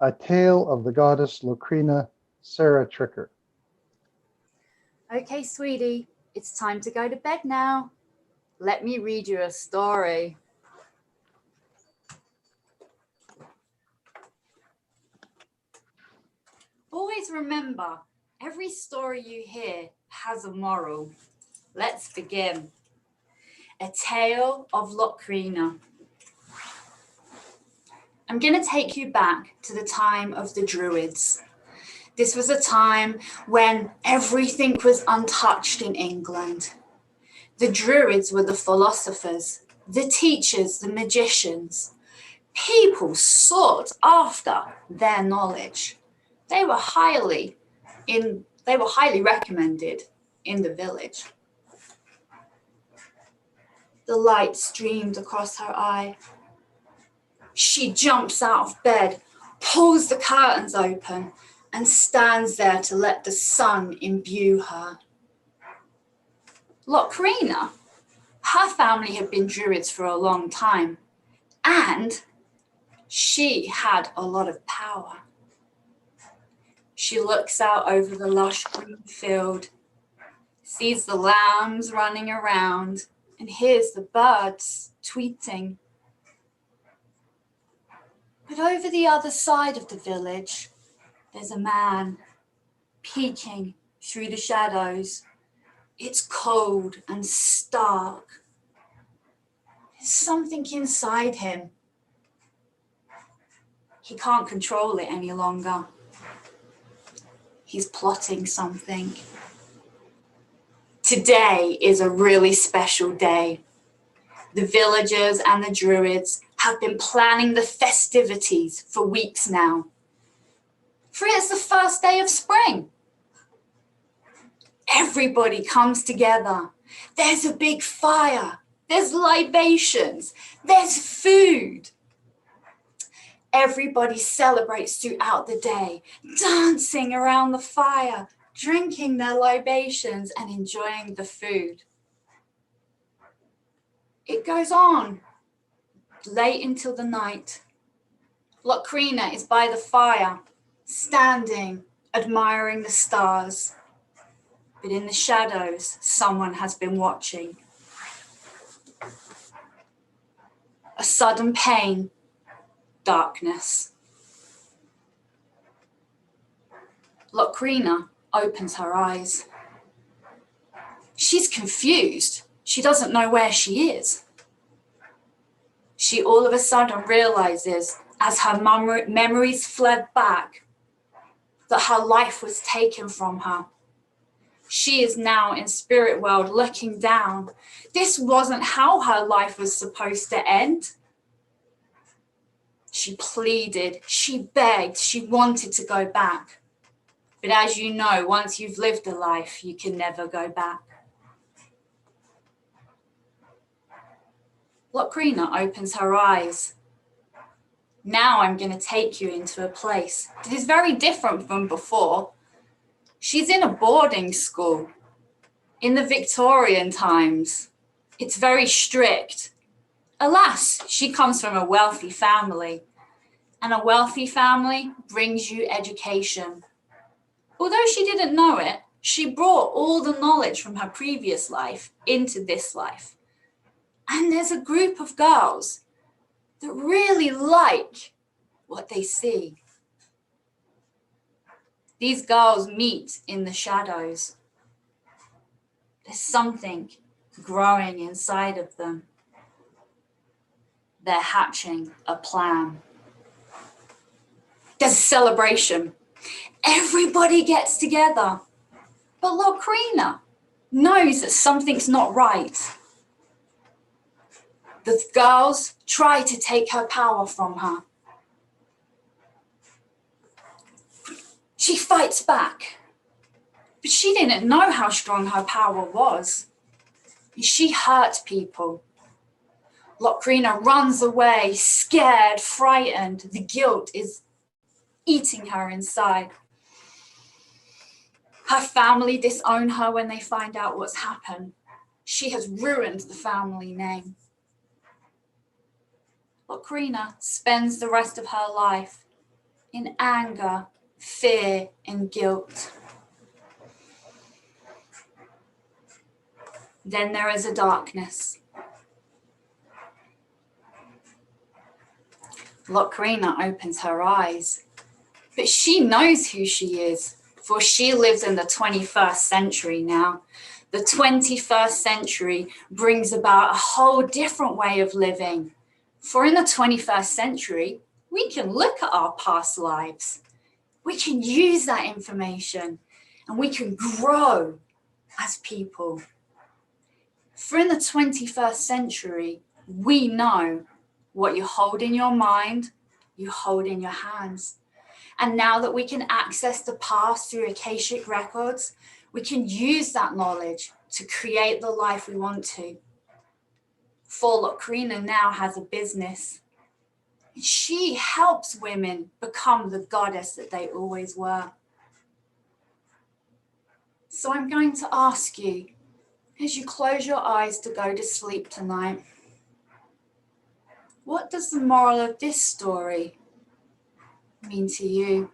A Tale of the Goddess LUCRINA, Sarah Tricker. Okay, sweetie, it's time to go to bed now. Let me read you a story. Always remember, every story you hear has a moral. Let's begin. A Tale of LUCRINA. I'm going to take you back to the time of the Druids. This was a time when everything was untouched in England. The Druids were the philosophers, the teachers, the magicians. People sought after their knowledge. They were highly recommended in the village. The light streamed across her eye. She jumps out of bed, pulls the curtains open, and stands there to let the sun imbue her. LUCRINA, her family had been Druids for a long time, and she had a lot of power. She looks out over the lush green field, sees the lambs running around, and hears the birds tweeting. But over the other side of the village, there's a man peeking through the shadows. It's cold and stark. There's something inside him. He can't control it any longer. He's plotting something. Today is a really special day. The villagers and the Druids have been planning the festivities for weeks now. For it's the first day of spring. Everybody comes together. There's a big fire. There's libations. There's food. Everybody celebrates throughout the day, dancing around the fire, drinking their libations and enjoying the food. It goes on late into the night. LUCRINA is by the fire, standing, admiring the stars. But in the shadows, someone has been watching. A sudden pain, darkness. LUCRINA opens her eyes. She's confused. She doesn't know where she is. She all of a sudden realizes, as her memories fled back, that her life was taken from her. She is now in spirit world looking down. This wasn't how her life was supposed to end. She pleaded, she begged, she wanted to go back. But as you know, once you've lived a life, you can never go back. LUCRINA opens her eyes. Now I'm going to take you into a place that is very different from before. She's in a boarding school in the Victorian times. It's very strict. Alas, she comes from a wealthy family, and a wealthy family brings you education. Although she didn't know it, she brought all the knowledge from her previous life into this life. And there's a group of girls that really like what they see. These girls meet in the shadows. There's something growing inside of them. They're hatching a plan. There's a celebration. Everybody gets together. But LUCRINA knows that something's not right. The girls try to take her power from her. She fights back. But she didn't know how strong her power was. She hurt people. LUCRINA runs away, scared, frightened. The guilt is eating her inside. Her family disown her when they find out what's happened. She has ruined the family name. LUCRINA spends the rest of her life in anger, fear, and guilt. Then there is a darkness. LUCRINA opens her eyes, but she knows who she is, for she lives in the 21st century now. The 21st century brings about a whole different way of living. For in the 21st century, we can look at our past lives. We can use that information and we can grow as people. For in the 21st century, we know what you hold in your mind, you hold in your hands. And now that we can access the past through Akashic records, we can use that knowledge to create the life we want to. For LUCRINA now has a business. She helps women become the goddess that they always were. So I'm going to ask you, as you close your eyes to go to sleep tonight, what does the moral of this story mean to you?